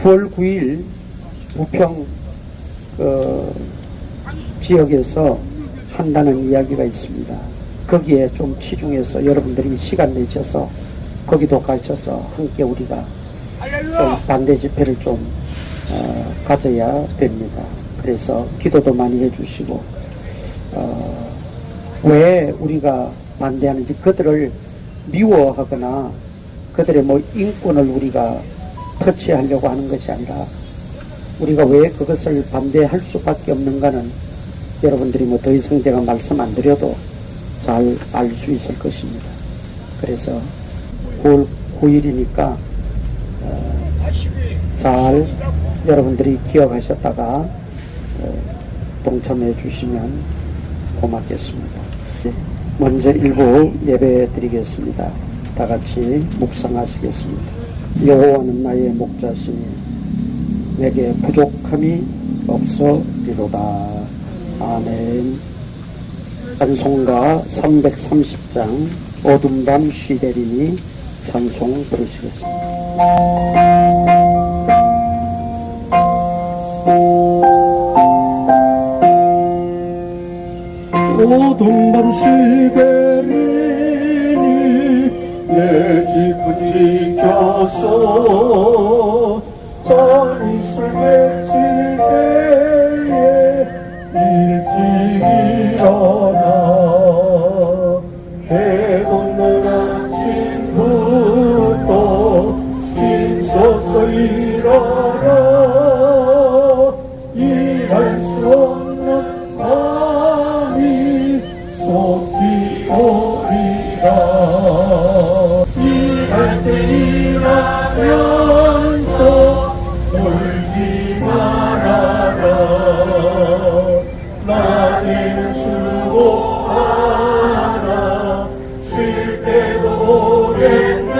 9월 9일 부평 지역에서 한다는 이야기가 있습니다. 거기에 좀 치중해서 여러분들이 시간 내셔서 거기도 가셔서 함께 우리가 좀 반대 집회를 좀 가져야 됩니다. 그래서 기도도 많이 해주시고 왜 우리가 반대하는지, 그들을 미워하거나 그들의 인권을 우리가 터치하려고 하는 것이 아니라 우리가 왜 그것을 반대할 수밖에 없는가는 여러분들이 더 이상 제가 말씀 안 드려도 잘 알 수 있을 것입니다. 그래서 9월 9일이니까 잘 여러분들이 기억하셨다가 동참해 주시면 고맙겠습니다. 먼저 일부 예배 드리겠습니다. 다 같이 묵상하시겠습니다. 여호와는 나의 목자시니 내게 부족함이 없으리로다. 아멘. 찬송가 330장 어둠 밤 쉬되리니 찬송 부르시겠습니다. 어둠 밤 쉬되리니 내 집은 지켜서 잔이 술 맺힐 때에 일찍 일어나 해 돋는 아침부터 힘써서 일어나 일할 수 없는 밤이 속히 오리라. 일할 때 일하면서 울지 말아라. 낮에는 수고하라. 쉴 때도 오랜데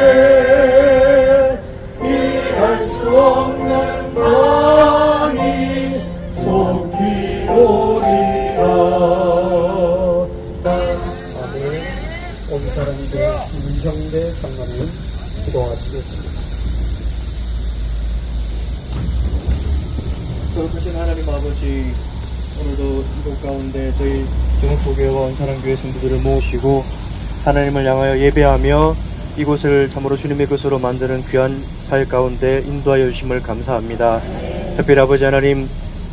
일할 수 없는 밤이 속히 오리라. 오기 사람들 김정대 장관님 기도하시겠습니다. 거룩하신 하나님 아버지, 오늘도 이곳 가운데 저희 정읍교회와 원사랑교회 성도들을 모으시고 하나님을 향하여 예배하며 이곳을 참으로 주님의 것으로 만드는 귀한 사역 가운데 인도하여 주심을 감사합니다. 특별히 아버지 하나님,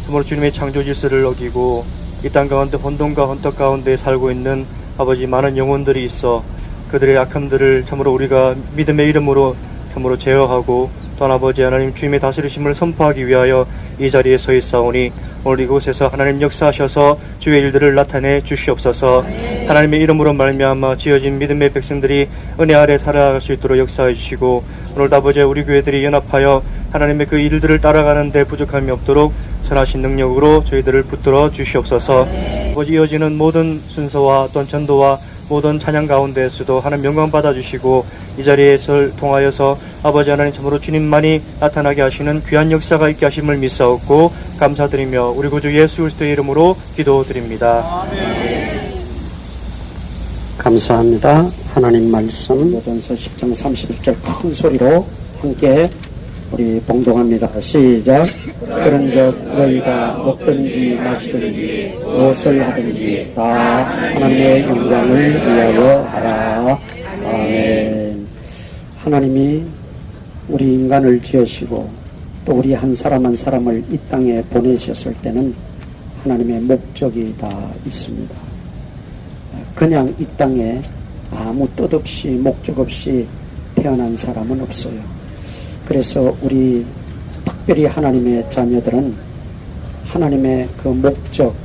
참으로 주님의 창조 질서를 어기고 이 땅 가운데 혼돈과 혼탁 가운데 살고 있는 아버지 많은 영혼들이 있어 그들의 악함들을 참으로 우리가 믿음의 이름으로 참으로 제어하고, 또한 아버지 하나님 주님의 다스리심을 선포하기 위하여 이 자리에 서 있사오니 오늘 이곳에서 하나님 역사하셔서 주의 일들을 나타내 주시옵소서. 하나님의 이름으로 말미암아 지어진 믿음의 백성들이 은혜 아래 살아갈 수 있도록 역사해 주시고, 오늘도 아버지 우리 교회들이 연합하여 하나님의 그 일들을 따라가는 데 부족함이 없도록 선하신 능력으로 저희들을 붙들어 주시옵소서. 아버지 이어지는 모든 순서와 또한 전도와 모든 찬양 가운데에서도 하나님 영광 받아주시고, 이 자리에서 통하여서 아버지 하나님 참으로 주님만이 나타나게 하시는 귀한 역사가 있게 하심을 믿사옵고 감사드리며 우리 구주 예수 그리스도의 이름으로 기도드립니다. 감사합니다. 하나님 말씀 고전서 10장 31절 큰 소리로 함께 우리 봉독합니다. 시작. 그런즉 너희가 먹든지 마시든지 무엇을 하든지 다 하나님의 영광을 위하여 하라. 아멘. 하나님이 우리 인간을 지으시고 또 우리 한 사람 한 사람을 이 땅에 보내셨을 때는 하나님의 목적이 다 있습니다. 그냥 이 땅에 아무 뜻 없이 목적 없이 태어난 사람은 없어요. 그래서 우리 특별히 하나님의 자녀들은 하나님의 그 목적,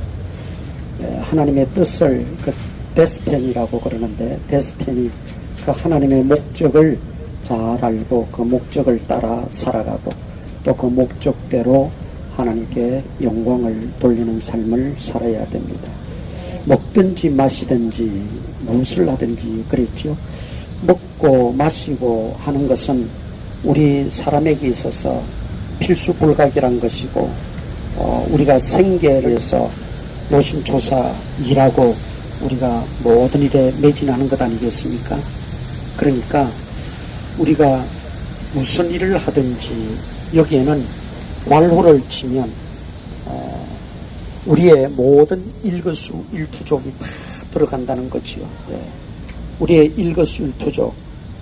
하나님의 뜻을 그 데스티니라고 그러는데, 데스티니, 그 하나님의 목적을 잘 알고 그 목적을 따라 살아가고 또 그 목적대로 하나님께 영광을 돌리는 삶을 살아야 됩니다. 먹든지 마시든지 무엇을 하든지 그랬죠. 먹고 마시고 하는 것은 우리 사람에게 있어서 필수불가결한 것이고, 우리가 생계를 위해서 노심초사 일하고 우리가 모든 일에 매진하는 것 아니겠습니까? 그러니까 우리가 무슨 일을 하든지 여기에는 괄호를 치면 우리의 모든 일거수일투족이 다 들어간다는 거지요. 우리의 일거수일투족,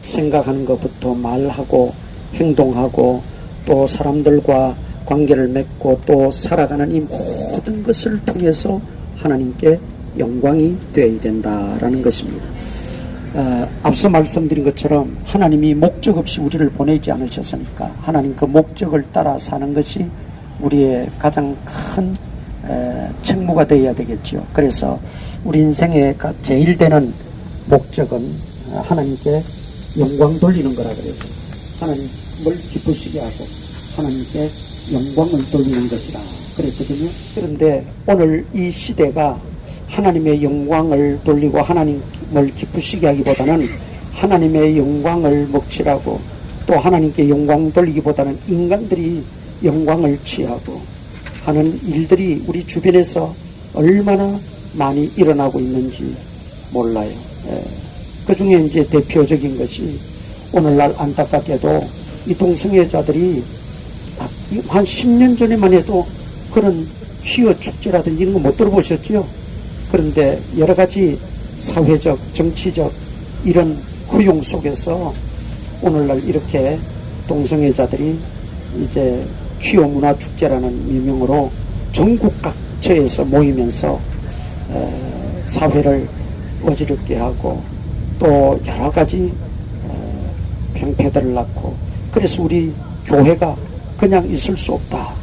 생각하는 것부터 말하고 행동하고 또 사람들과 관계를 맺고 또 살아가는 이 모든 것을 통해서 하나님께 영광이 되어야 된다라는 것입니다. 앞서 말씀드린 것처럼 하나님이 목적 없이 우리를 보내지 않으셨으니까 하나님 그 목적을 따라 사는 것이 우리의 가장 큰 책무가 되어야 되겠죠. 그래서 우리 인생의 제일 되는 목적은 하나님께 영광 돌리는 거라 그래서 하나님을 기쁘시게 하고 하나님께 영광을 돌리는 것이라 그랬거든요. 그런데 오늘 이 시대가 하나님의 영광을 돌리고 하나님을 기쁘시게 하기보다는 하나님의 영광을 먹칠하고 또 하나님께 영광 돌리기보다는 인간들이 영광을 취하고 하는 일들이 우리 주변에서 얼마나 많이 일어나고 있는지 몰라요. 그 중에 이제 대표적인 것이 오늘날 안타깝게도 이 동성애자들이 한 10년 전에만 해도 그런 퀴어 축제라든지 이런 거 못 들어보셨죠? 그런데 여러 가지 사회적, 정치적 이런 허용 속에서 오늘날 이렇게 동성애자들이 이제 퀴어 문화 축제라는 명명으로 전국 각처에서 모이면서 사회를 어지럽게 하고 또 여러 가지 병폐들을 낳고 그래서 우리 교회가 그냥 있을 수 없다.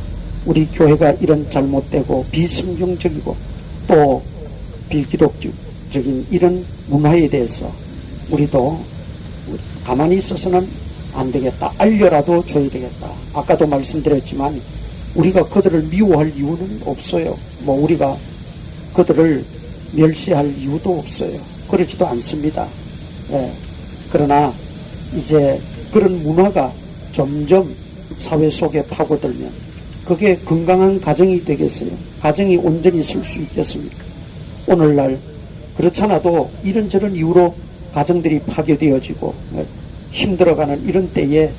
우리 교회가 이런 잘못되고 비성경적이고 또 비기독적인 이런 문화에 대해서 우리도 가만히 있어서는 안 되겠다. 알려라도 줘야 되겠다. 아까도 말씀드렸지만 우리가 그들을 미워할 이유는 없어요. 뭐 우리가 그들을 멸시할 이유도 없어요. 그러지도 않습니다. 그러나 이제 그런 문화가 점점 사회 속에 파고들면 그게 건강한 가정이 되겠어요? 가정이 온전히 설 수 있겠습니까? 오늘날 그렇잖아도 이런저런 이유로 가정들이 파괴되어지고 힘들어가는 이런 때에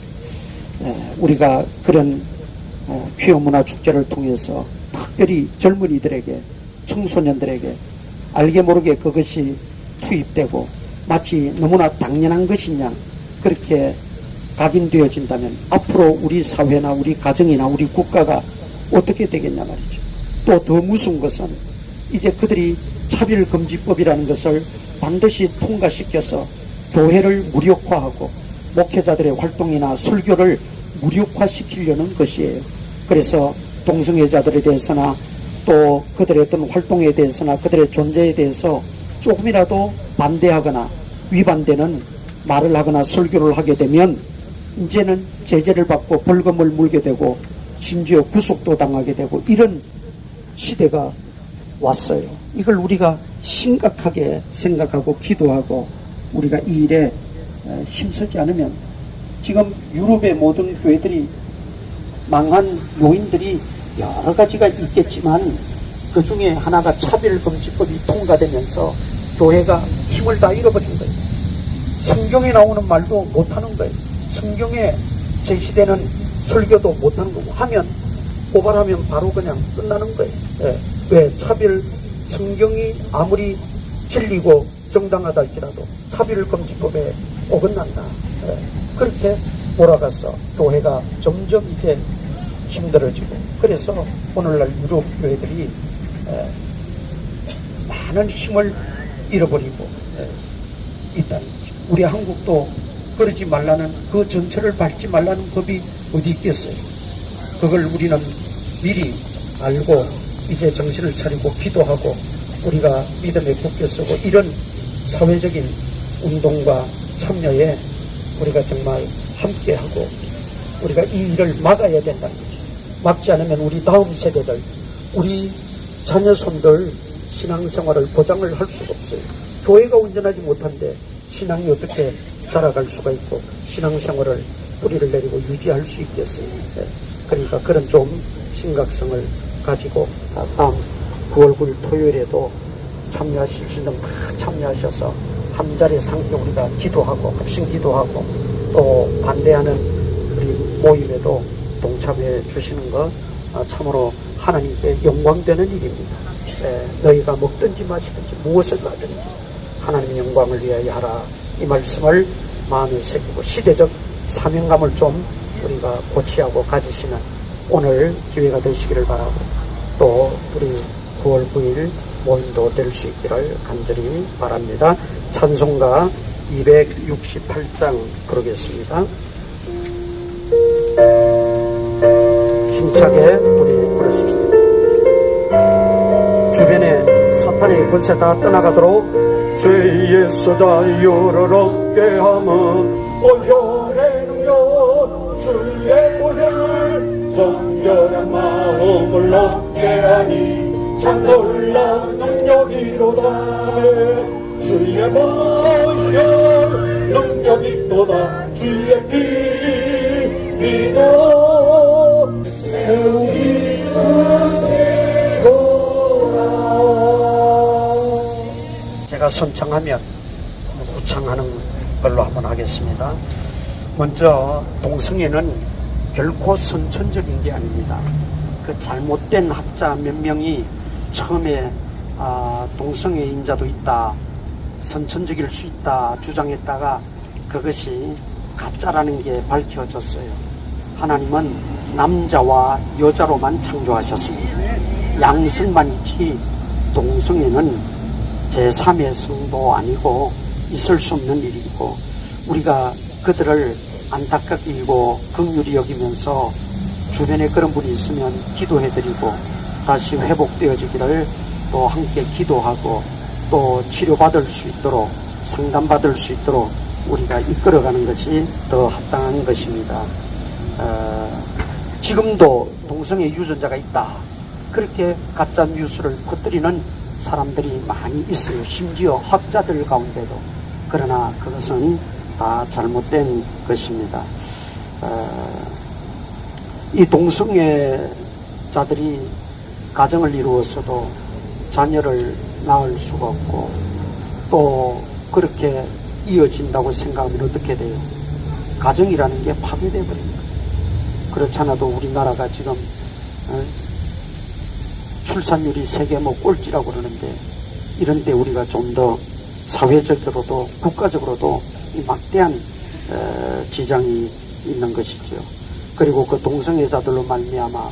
우리가 그런 퀴어 문화 축제를 통해서 특별히 젊은이들에게 청소년들에게 알게 모르게 그것이 투입되고 마치 너무나 당연한 것이냐 그렇게 각인되어진다면 앞으로 우리 사회나 우리 가정이나 우리 국가가 어떻게 되겠냐 말이죠. 또 더 무서운 것은 이제 그들이 차별금지법이라는 것을 반드시 통과시켜서 교회를 무력화하고 목회자들의 활동이나 설교를 무력화시키려는 것이에요. 그래서 동성애자들에 대해서나 또 그들의 어떤 활동에 대해서나 그들의 존재에 대해서 조금이라도 반대하거나 위반되는 말을 하거나 설교를 하게 되면 이제는 제재를 받고 벌금을 물게 되고 심지어 구속도 당하게 되고 이런 시대가 왔어요. 이걸 우리가 심각하게 생각하고 기도하고 우리가 이 일에 힘쓰지 않으면 지금 유럽의 모든 교회들이 망한 요인들이 여러 가지가 있겠지만 그 중에 하나가 차별금지법이 통과되면서 교회가 힘을 다 잃어버린 거예요. 성경에 나오는 말도 못하는 거예요. 성경에 제시되는 설교도 못하는 거고 하면 고발하면 바로 그냥 끝나는 거예요. 왜 차별 성경이 아무리 진리고 정당하다 할지라도 차별금지법에 어긋난다. 그렇게 몰아가서 교회가 점점 이제 힘들어지고 그래서 오늘날 유럽 교회들이 많은 힘을 잃어버리고 있다는 거죠. 우리 한국도 그러지 말라는 그 전철을 밟지 말라는 법이 어디 있겠어요. 그걸 우리는 미리 알고 이제 정신을 차리고 기도하고 우리가 믿음에 굳게 서고 이런 사회적인 운동과 참여에 우리가 정말 함께하고 우리가 이 일을 막아야 된다는 거죠. 막지 않으면 우리 다음 세대들 우리 자녀손들 신앙생활을 보장을 할 수가 없어요. 교회가 온전하지 못한데 신앙이 어떻게 자라갈 수가 있고 신앙생활을 뿌리를 내리고 유지할 수 있겠어요. 그러니까 그런 좀 심각성을 가지고 다음 9월 9일 토요일에도 참여하실 수 있는 다 참여하셔서 한 자리에 함께 우리가 기도하고 합심 기도하고 또 반대하는 모임에도 동참해 주시는 것 참으로 하나님께 영광되는 일입니다. 너희가 먹든지 마시든지 무엇을 하든지 하나님의 영광을 위하여 하라. 이 말씀을 마음에 새기고 시대적 사명감을 좀 우리가 고취하고 가지시는 오늘 기회가 되시기를 바라고, 또 우리 9월 9일 모임도 될 수 있기를 간절히 바랍니다. 찬송가 268장 부르겠습니다. 힘차게 우리 부르십시다. 주변에 사탄의 권세 다 떠나가도록 죄에서 자유를 얻게 하면 오혈의 능력 주의 보혈을 정결한 마음을 얻게 하니 참 놀라운 능력이로다. 주의 보혈 능력이 또다. 주의 피 믿어 배우기 은혜로라. 제가 선창하면 구창하는 걸로 한번 하겠습니다. 먼저 동성애는 결코 선천적인 게 아닙니다. 그 잘못된 학자 몇 명이 처음에 동성애인자도 있다, 선천적일 수 있다 주장했다가 그것이 가짜라는 게 밝혀졌어요. 하나님은 남자와 여자로만 창조하셨습니다. 양성만 있지 동성애는 제3의 성도 아니고 있을 수 없는 일이고, 우리가 그들을 안타깝게 여기고 긍휼히 여기면서 주변에 그런 분이 있으면 기도해드리고 다시 회복되어지기를 또 함께 기도하고 또 치료받을 수 있도록 상담받을 수 있도록 우리가 이끌어가는 것이 더 합당한 것입니다. 지금도 동성애 유전자가 있다, 그렇게 가짜 뉴스를 퍼뜨리는 사람들이 많이 있어요. 심지어 학자들 가운데도. 그러나 그것은 다 잘못된 것입니다. 이 동성애자들이 가정을 이루었어도 자녀를 낳을 수가 없고 또 그렇게 이어진다고 생각하면 어떻게 돼요? 가정이라는 게 파괴되어 버립니다. 그렇잖아도 우리나라가 지금 출산율이 세계 뭐 꼴찌라고 그러는데, 이런 때 우리가 좀 더 사회적으로도 국가적으로도 이 막대한 지장이 있는 것이죠. 그리고 그 동성애자들로 말미암아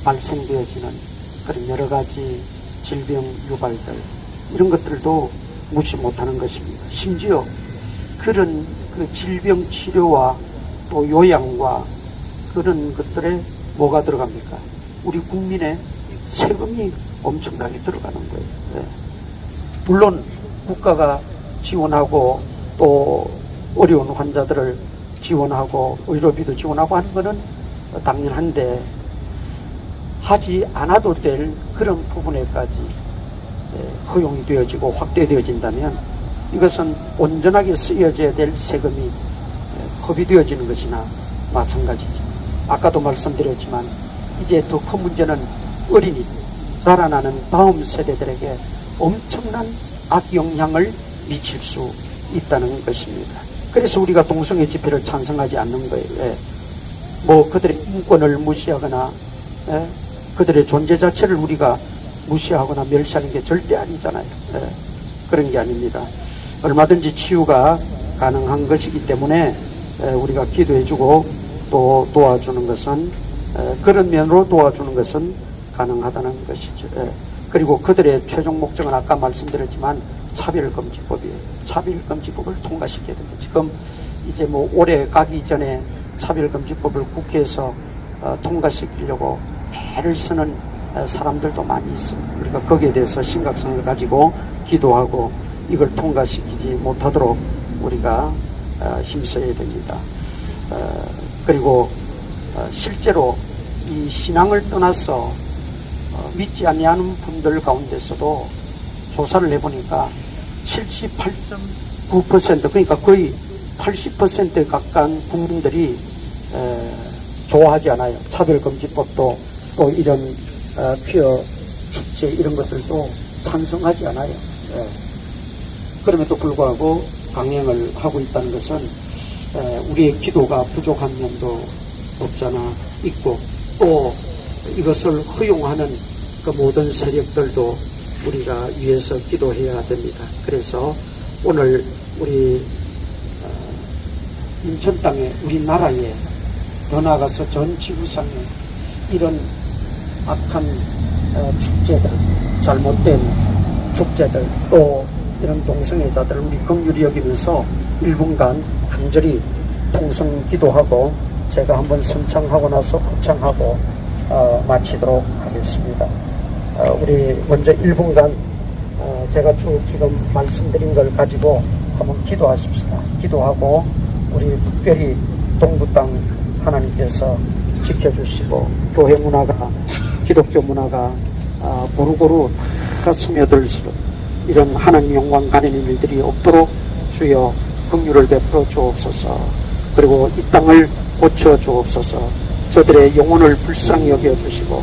발생되어지는 그런 여러 가지 질병 유발들, 이런 것들도 무시 못하는 것입니다. 심지어 그런 그 질병 치료와 또 요양과 그런 것들에 뭐가 들어갑니까? 우리 국민의 세금이 엄청나게 들어가는 거예요. 네. 물론 국가가 지원하고 또 어려운 환자들을 지원하고 의료비도 지원하고 하는 것은 당연한데, 하지 않아도 될 그런 부분에까지 허용이 되어지고 확대되어진다면 이것은 온전하게 쓰여져야 될 세금이 허비되어지는 것이나 마찬가지죠. 아까도 말씀드렸지만 이제 더 큰 문제는 어린이, 자라나는 다음 세대들에게 엄청난 악영향을 미칠 수 있다는 것입니다. 그래서 우리가 동성애 집회를 찬성하지 않는 거예요. 뭐 그들의 인권을 무시하거나 그들의 존재 자체를 우리가 무시하거나 멸시하는 게 절대 아니잖아요. 그런 게 아닙니다. 얼마든지 치유가 가능한 것이기 때문에 우리가 기도해주고 또 도와주는 것은, 그런 면으로 도와주는 것은 가능하다는 것이죠. 그리고 그들의 최종 목적은 아까 말씀드렸지만 차별금지법이에요. 차별금지법을 통과시켜야 됩니다. 지금 이제 뭐 올해 가기 전에 차별금지법을 국회에서 통과시키려고 애를 쓰는 사람들도 많이 있습니다. 우리가 거기에 대해서 심각성을 가지고 기도하고 이걸 통과시키지 못하도록 우리가 힘써야 됩니다. 그리고 실제로 이 신앙을 떠나서 믿지 아니하는 분들 가운데서도 조사를 해보니까 78.9%, 그러니까 거의 80%에 가까운 국민들이 좋아하지 않아요. 차별금지법도 또 이런 퀴어 축제 이런 것들도 찬성하지 않아요. 그럼에도 불구하고 강행을 하고 있다는 것은 우리의 기도가 부족한 면도 없잖아 있고, 또 이것을 허용하는 그 모든 세력들도 우리가 위해서 기도해야 됩니다. 그래서 오늘 우리 인천 땅에, 우리나라에, 더 나아가서 전 지구상에 이런 악한 축제들, 잘못된 축제들, 또 이런 동성애자들을 우리 긍휼히 여기면서 1분간 간절히 통성 기도하고 제가 한번 선창하고 나서 합창하고 마치도록 하겠습니다. 우리 먼저 1분간 제가 쭉 지금 말씀드린 걸 가지고 한번 기도하십시다. 기도하고 우리 특별히 동부 땅 하나님께서 지켜주시고 교회 문화가, 기독교 문화가 고루고루 다 스며들수록 이런 하나님 영광 가리는 일들이 없도록 주여 긍휼을 베풀어 주옵소서. 그리고 이 땅을 고쳐 주옵소서. 저들의 영혼을 불쌍히 여겨 주시고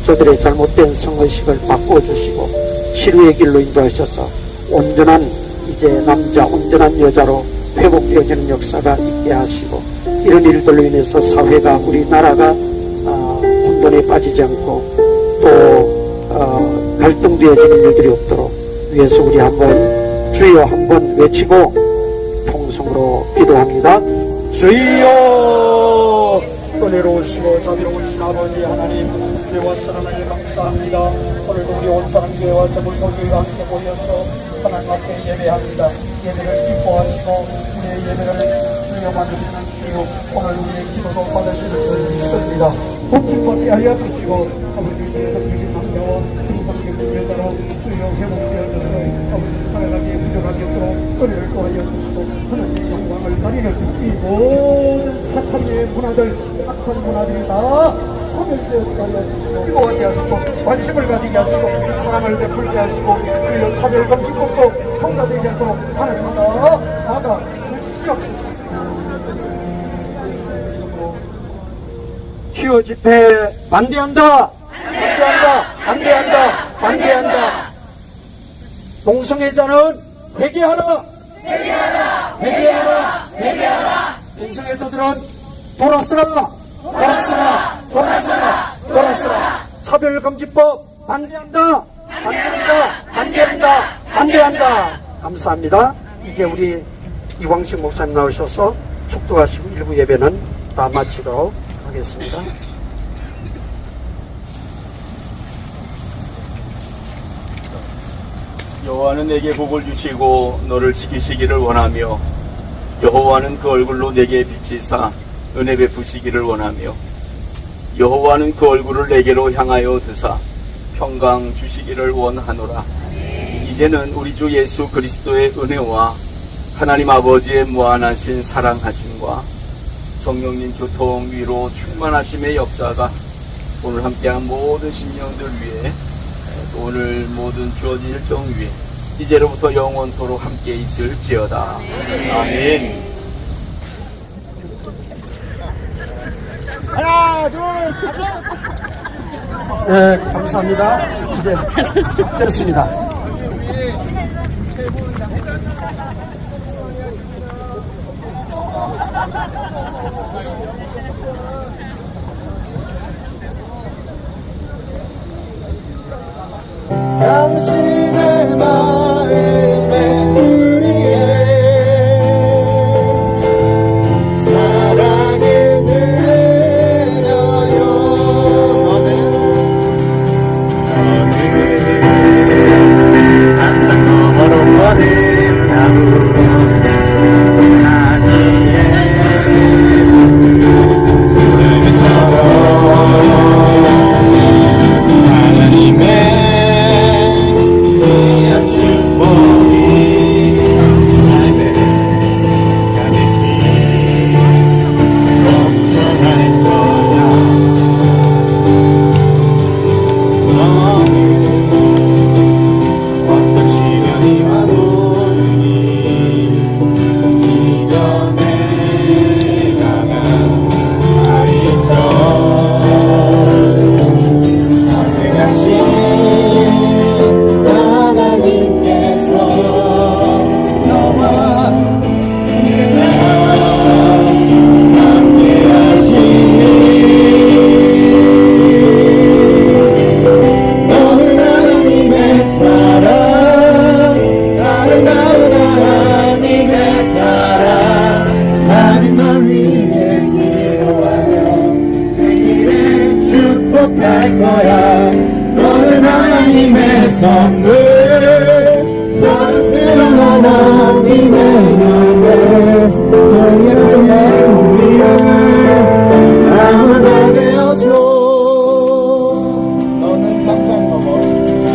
저들의 잘못된 성의식을 바꿔 주시고 치료의 길로 인도하셔서 온전한 이제 남자, 온전한 여자로 회복되어지는 역사가 있게 하시고, 이런 일들로 인해서 사회가, 우리나라가 혼돈에 빠지지 않고 또 갈등되어지는 일들이 없도록 위해서 우리 한번 주여 한번 외치고 통성으로 기도합니다. 주여! 은혜로우시고 자비로우신 아버지 하나님, 은혜와 사랑을 감사합니다. 오늘도 우리 온 사랑교회와 제물교회가 함께 모여서 하나님 앞에 예배합니다. 예배를 기뻐하시고 우리의 예배를 주여 받으시는 주여, 오늘 우리의 기도도 받으시는 줄 믿습니다. 복주받게 하여 주시고 아버지 성적인 남자와 성적인 여자로 주여 회복되어져서 아버지 살아가기에 부족하게 없도록 은혜를 도하여 주시고 하나님의 영광을 가리려 주시고, 이 모든 사탄의 문화들, 악한 문화들이 다 소멸되어지게 하여 주시고 기도하게 하시고 관심을 가지게 하시고 사랑을 베풀게 하시고 주여 차별금지법도 통과되게 하도록 하나님마다 나아가 주시옵소서. 기호 집회 반대한다. 반대한다. 반대한다. 반대한다. 동성애자는 회개하라. 회개하라. 회개하라. 회개하라. 동성애자들은 돌아서라. 돌아서라. 돌아서라. 돌아서라. 차별금지법 반대한다. 반대한다. 반대한다. 반대한다. 감사합니다. 이제 우리 이광식 목사님 나오셔서 축도하시고 일부 예배는 다 마치도록 하겠습니다. 여호와는 내게 복을 주시고 너를 지키시기를 원하며, 여호와는 그 얼굴로 내게 비치사 은혜 베푸시기를 원하며, 여호와는 그 얼굴을 내게로 향하여 드사 평강 주시기를 원하노라. 이제는 우리 주 예수 그리스도의 은혜와 하나님 아버지의 무한하신 사랑하심과 성령님 교통 위로 충만하심의 역사가 오늘 함께한 모든 심령들 위에, 오늘 모든 주어진 일정 위에 이제로부터 영원토록 함께 있을지어다. 아멘. 하나, 둘, 네, 감사합니다. 이제 됐습니다. 당신의 마음에 우리의 사랑을 드려요. 한장 너머로 버린 나무 가지에 하나님의 내 거야. 너는 하나님의 선물, 사랑스러운 하나님의 영광.